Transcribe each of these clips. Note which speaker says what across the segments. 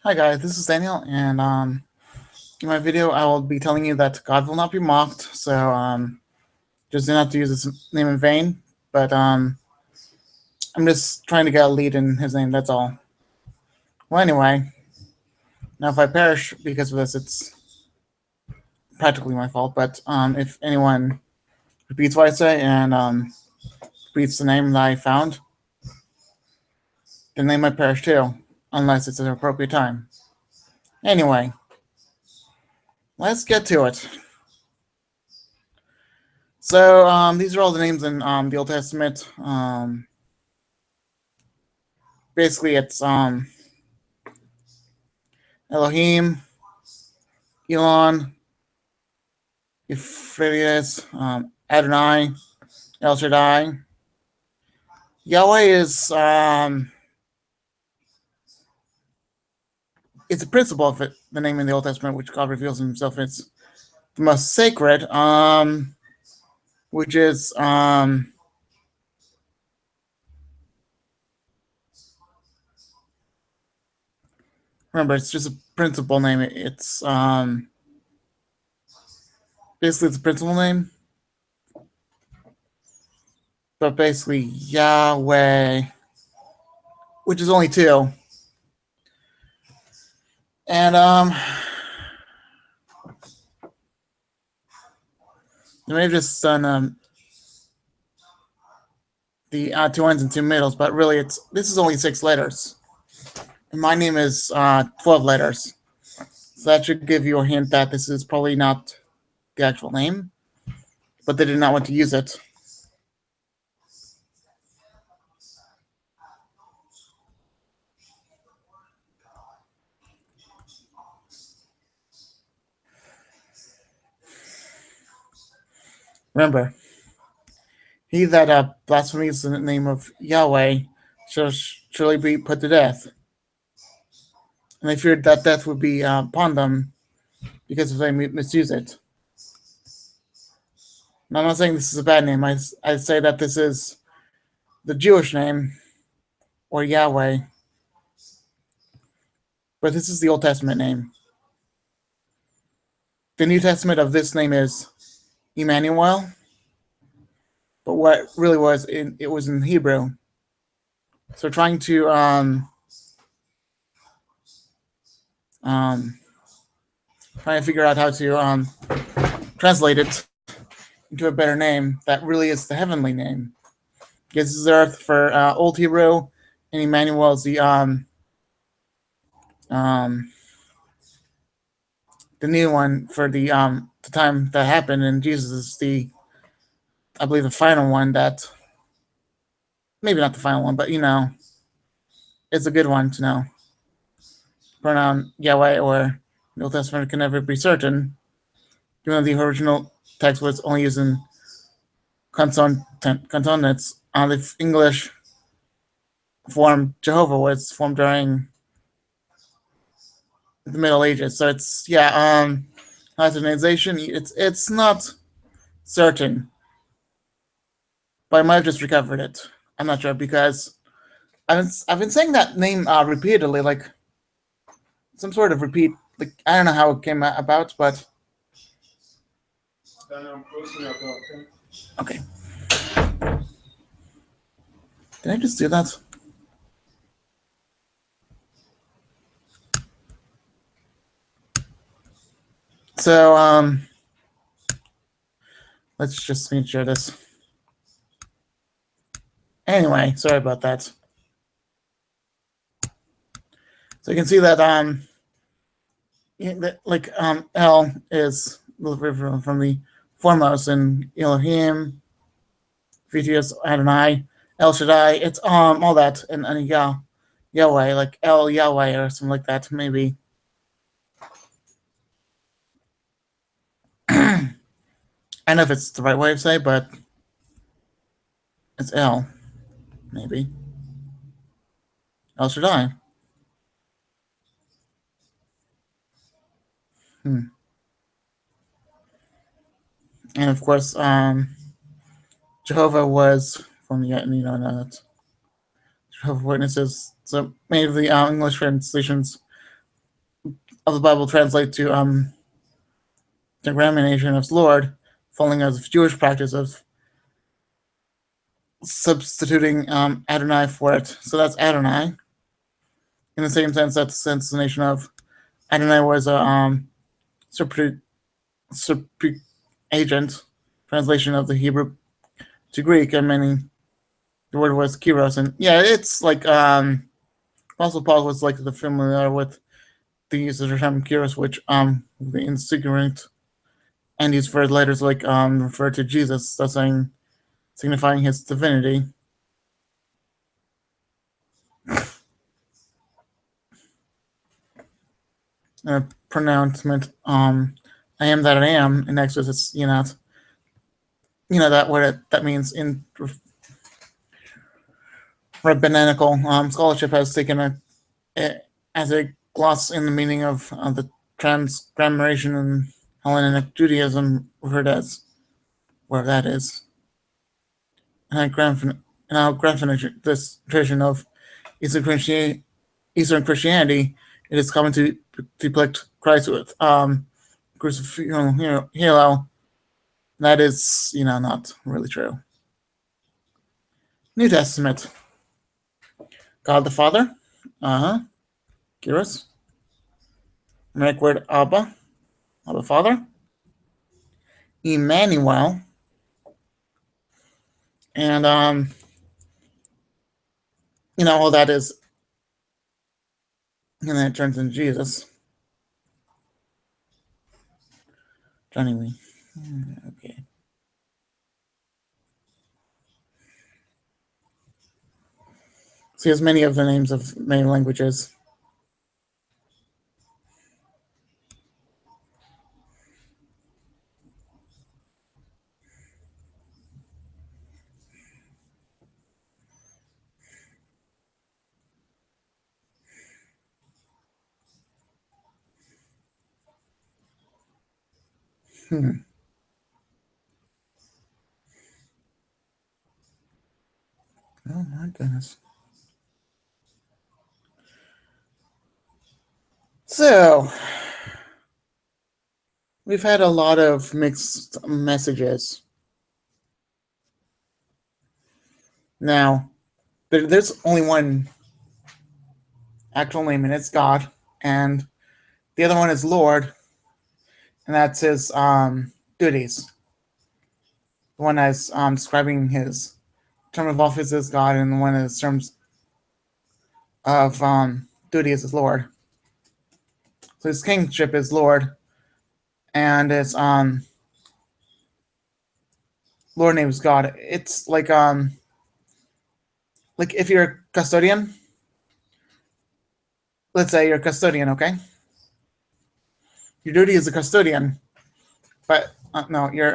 Speaker 1: Hi guys, this is Daniel, and in my video I will be telling you that God will not be mocked, so just not to use his name in vain, but I'm just trying to get a lead in his name, that's all. Well, anyway, now if I perish because of this, it's practically my fault, but if anyone repeats what I say and repeats the name that I found, then they might perish too, unless it's at an appropriate time. Anyway, let's get to it. So these are all the names in the Old Testament. Basically, it's Elohim, Elon, Euphrates, Adonai, El Shaddai. Yahweh is it's a principle of it, the name in the Old Testament which God reveals himself. It's the most sacred, which is remember, it's just a principle name. It's basically it's a principle name, but basically Yahweh, which is only two, and they may have just done the two ends and two middles, but really this is only 6 letters. And my name is 12 letters. So that should give you a hint that this is probably not the actual name, but they did not want to use it. Remember, he that blasphemies the name of Yahweh shall surely be put to death. And they feared that death would be upon them because if they misuse it. And I'm not saying this is a bad name. I say that this is the Jewish name, or Yahweh. But this is the Old Testament name. The New Testament of this name is Emmanuel. But what really was, it was in Hebrew. So trying to trying to figure out how to translate it into a better name that really is the heavenly name. Because this is Earth for Old Hebrew, and Emmanuel is the new one for the time that happened, and Jesus is I believe the final one that, maybe not the final one, but it's a good one to know. Pronoun Yahweh or the Old Testament can never be certain, even though the original text was only using consonants. The English form Jehovah was formed during the Middle Ages, so it's Latinization. It's not certain, but I might have just recovered it. I'm not sure because I've been saying that name repeatedly, like some sort of repeat. Like I don't know how it came about, but okay. Did I just do that? So let's just screen share this. Anyway, sorry about that. So you can see that El is from the foremost, and Elohim, VTS Adonai, El Shaddai, it's all that, and Yahweh, like El Yahweh or something like that, maybe. I don't know if it's the right way to say, but it's El, maybe. El Shaddai. And of course, Jehovah was from the that Jehovah's Witnesses. So many of the English translations of the Bible translate to the denomination of Lord, following as Jewish practice of substituting Adonai for it. So that's Adonai. In the same sense, that's the nation of Adonai was a super agent translation of the Hebrew to Greek, and meaning the word was Kyros. And yeah, it's like Apostle Paul was like the familiar with the use of the term Kyros, which the insignificant and used for letters like refer to Jesus, thus signifying his divinity. Pronouncement I am that I am in Exodus, that what that means in rabbinical scholarship has taken as a gloss in the meaning of the transgrammaration in Hellenic Judaism, referred as where that is. And I grandfinish this tradition of Eastern Christianity, it is common to depict Christ with crucifixion halo. That is, not really true. New Testament. God the Father. Kyros. Aramaic word Abba. Abba Father. Emmanuel. And, all that is, and then it turns into Jesus. Johnny Wee. Okay. So he has many of the names of many languages. Oh my goodness. So, we've had a lot of mixed messages. Now, there's only one actual name, and it's God. And the other one is Lord, and that's his duties. The one that's describing his term of office as God, and the one in his terms of duties as Lord. So his kingship is Lord, and his Lord name is God. It's like if you're a custodian, let's say you're a custodian, okay? Your duty is a custodian, but no, your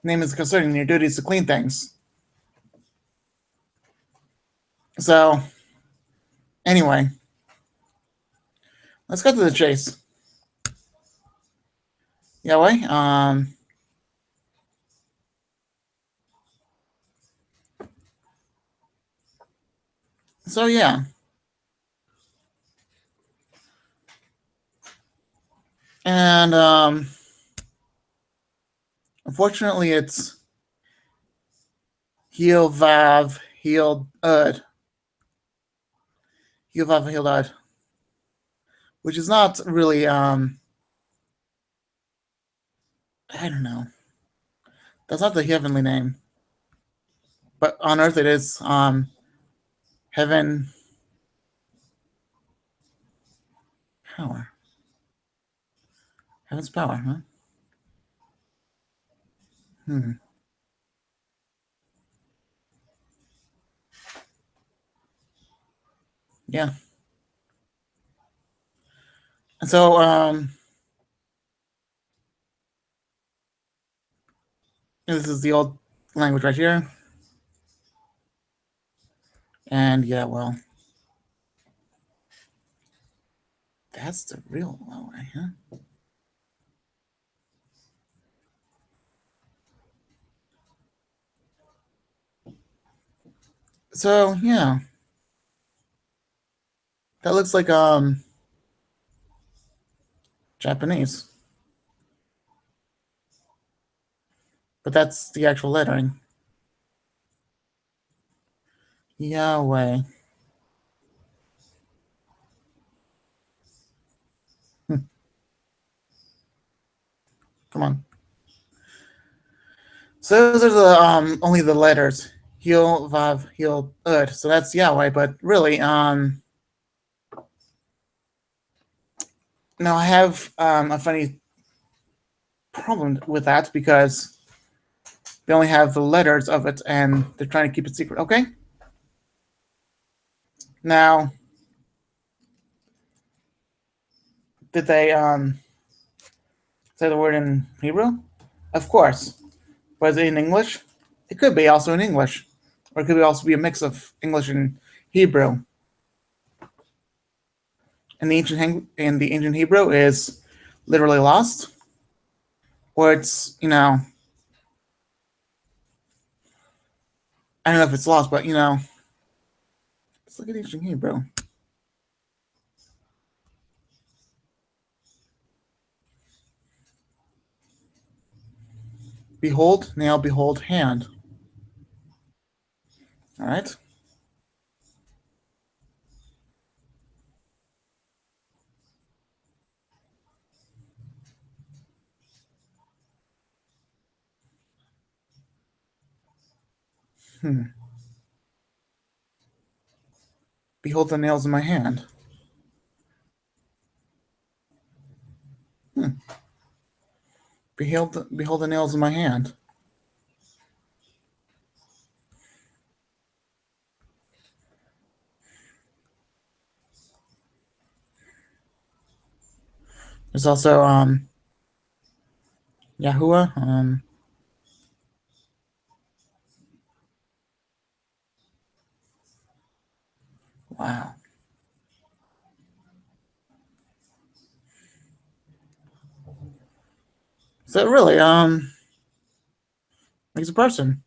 Speaker 1: name is a custodian. Your duty is to clean things. So, anyway, let's cut to the chase. Yahweh. So yeah. And unfortunately it's Heel Vav Healed Ud. Heel Vav Healed Ud. Which is not really I don't know. That's not the heavenly name. But on earth it is heaven power. Heaven's power, huh? Yeah. And so this is the old language right here. And yeah, well, that's the real way, huh? So yeah. That looks like Japanese. But that's the actual lettering. Yahweh. Come on. So those are the only the letters. Heel, Vav, Heel, Ud. So that's Yahweh, but really, now I have a funny problem with that because they only have the letters of it and they're trying to keep it secret. Okay? Now, did they say the word in Hebrew? Of course. Was it in English? It could be also in English. Or it could also be a mix of English and Hebrew. And the ancient Hebrew is literally lost. Or it's, I don't know if it's lost, but let's look at ancient Hebrew. Behold, nail, behold, hand. All right. Behold the nails in my hand. Behold the nails in my hand. There's also Yahuwah. Wow. So it really makes a person.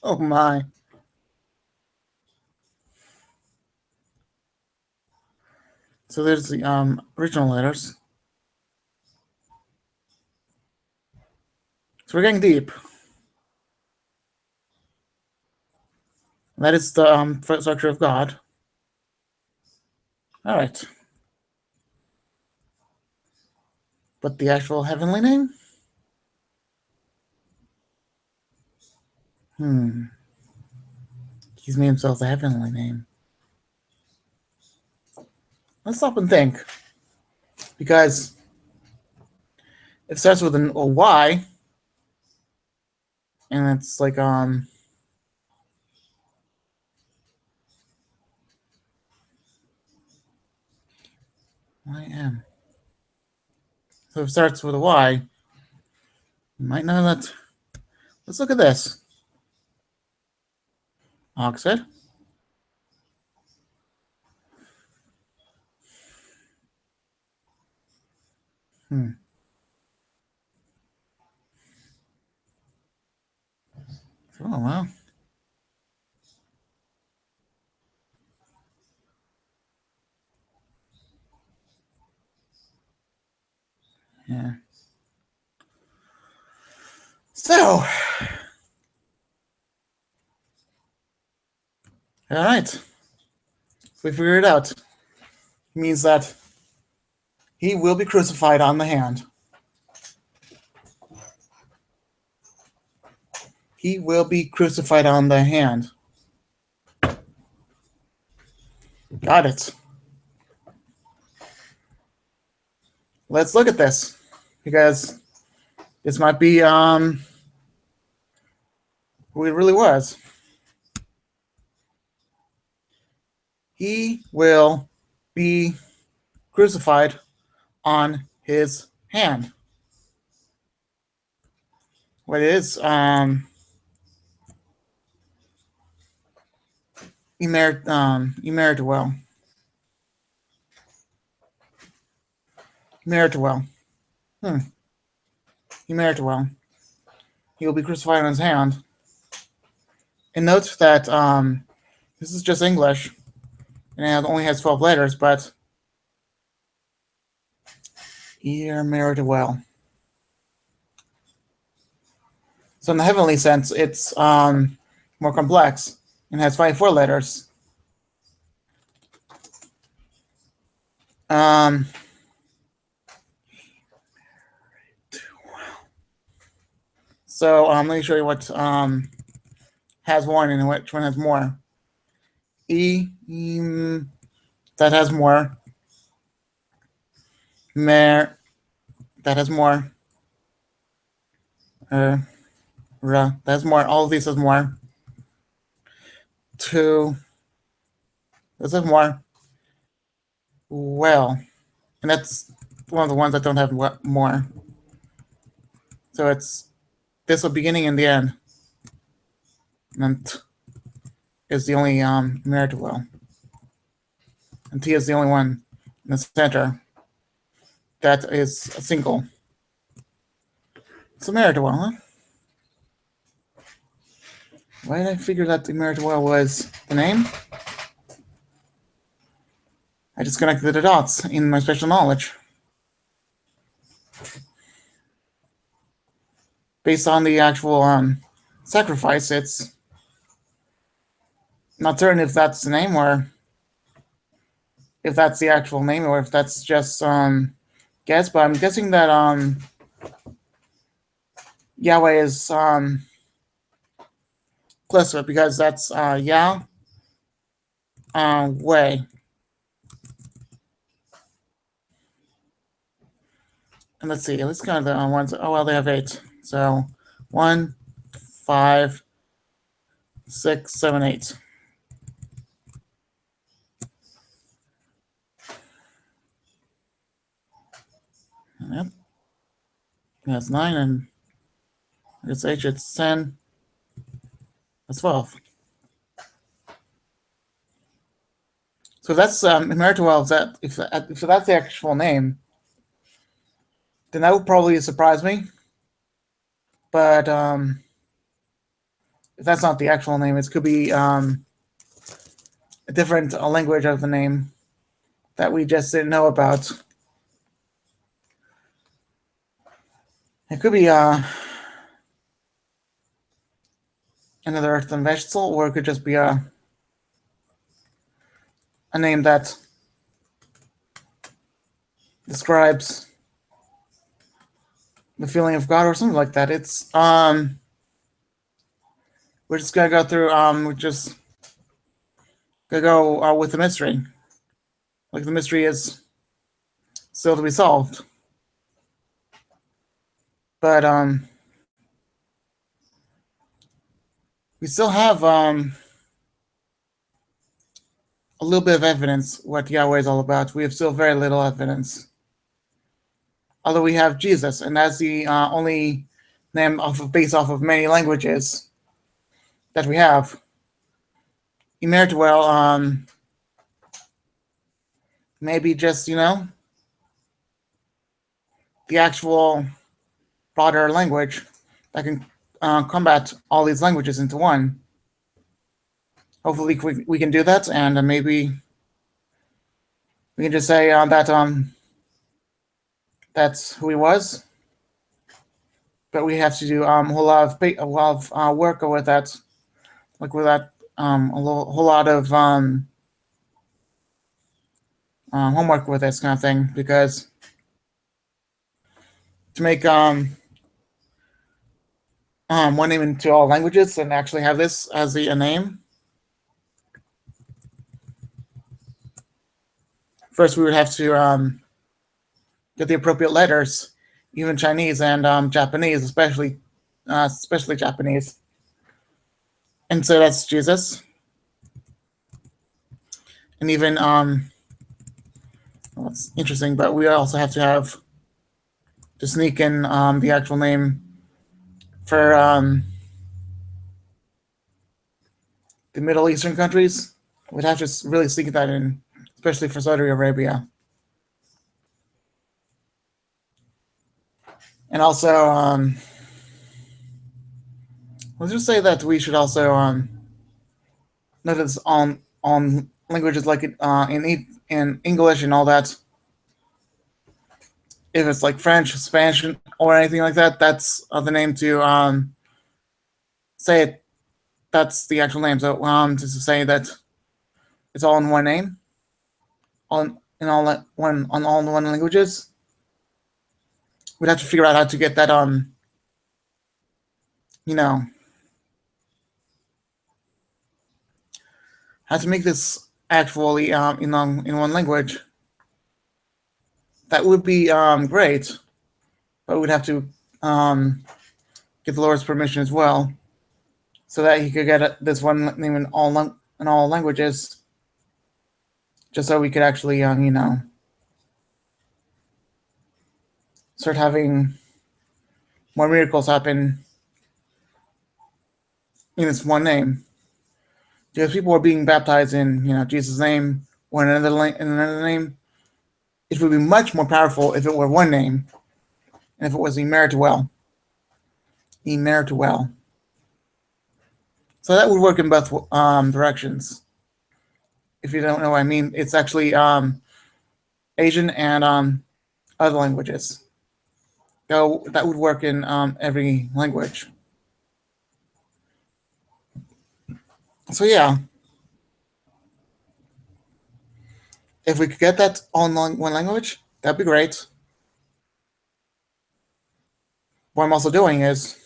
Speaker 1: Oh my. So there's the original letters. So we're getting deep. That is the foot structure of God. All right. But the actual heavenly name? He's made himself the heavenly name. Let's stop and think. Because it starts with a Y. And it's like I am. So if it starts with a Y, you might know that. Let's look at this. Oxide. Oh, wow. Yeah. So, all right. We figured it out. It means that he will be crucified on the hand. He will be crucified on the hand. Got it. Let's look at this. Because this might be who it really was. He will be crucified on his hand. What is Emerituel. Emerituel. Emerituel. He will be crucified on his hand. And note that this is just English, and it only has 12 letters, but Well. So in the heavenly sense, it's more complex and has 24 letters. Um, so let me show you what has one and which one has more. That has more. Mer, that has more. Ra, that has more. All of these has more. Two, this has more. Well, and that's one of the ones that don't have more. So it's this the beginning and the end. And t is the only well. And T is the only one in the center that is a single. It's a well, huh? Why did I figure that the well was the name? I just connected the dots in my special knowledge. Based on the actual sacrifice, it's not certain if that's the name or if that's the actual name or if that's just guess, but I'm guessing that Yahweh is closer because that's Yah way. And let's see, let's count the ones. Oh well, they have 8. So 1, 5, 6, 7, 8. Yep. That's 9, and it's H. It's 10. That's 12. So that's Emeritua. If that's the actual name, then that would probably surprise me. But if that's not the actual name, it could be a different language of the name that we just didn't know about. It could be another earthen vessel, or it could just be a name that describes the feeling of God or something like that. It's we're just gonna go through we're just gonna go with the mystery. Like the mystery is still to be solved. But we still have a little bit of evidence what Yahweh is all about. We have still very little evidence. Although we have Jesus, and that's the only name based off of many languages that we have. Emeritua, maybe just, the actual broader language that can combat all these languages into one. Hopefully we can do that, and maybe we can just say that that's who he was. But we have to do a whole lot of work with that, like with that whole lot of homework with this kind of thing, because to make one name into all languages and actually have this as a name, first we would have to get the appropriate letters, even Chinese and Japanese, especially Japanese. And so that's Jesus. And even well, that's interesting, but we also have to have to sneak in the actual name for the Middle Eastern countries. We'd have to really sneak that in, especially for Saudi Arabia. And also, let's just say that we should also not as on languages like in English and all that. If it's like French, Spanish, or anything like that, that's the name to say it. That's the actual name. So just to say that it's all in one name, all in one languages. We'd have to figure out how to get that you know, how to make this actually in one language. That would be great, but we'd have to get the Lord's permission as well, so that he could get this one name in all languages, just so we could actually start having more miracles happen in this one name. Because people are being baptized in Jesus' name or in another name, it would be much more powerful if it were one name, and if it was Emmanuel. Emmanuel. So that would work in both directions. If you don't know what I mean, it's actually Asian and other languages. So that would work in every language. So yeah, if we could get that on one language, that'd be great. What I'm also doing is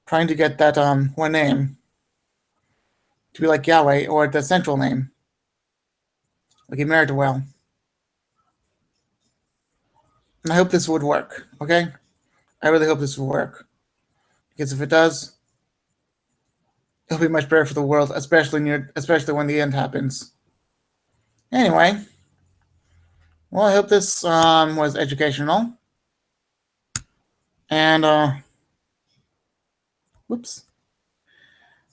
Speaker 1: trying to get that one name to be like Yahweh, or the central name, like Emmanuel. And I hope this would work. Okay, I really hope this will work, because if it does, it'll be much better for the world, especially when the end happens. Anyway, well, I hope this was educational, and whoops,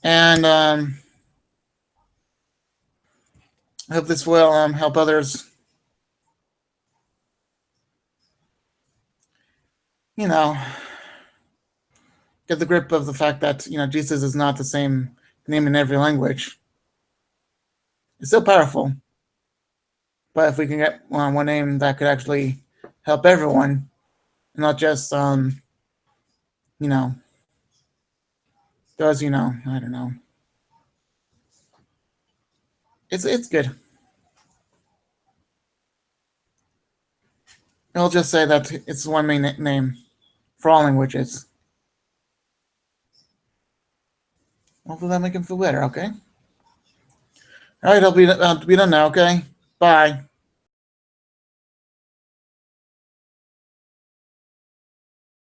Speaker 1: and I hope this will help others. You know, get the grip of the fact that Jesus is not the same name in every language. It's still powerful, but if we can get one name that could actually help everyone, and not just you know, those I don't know. It's good. I'll just say that it's one main name for all languages. Hopefully that make him feel better. Okay. All right, I'll be done now. Okay. Bye.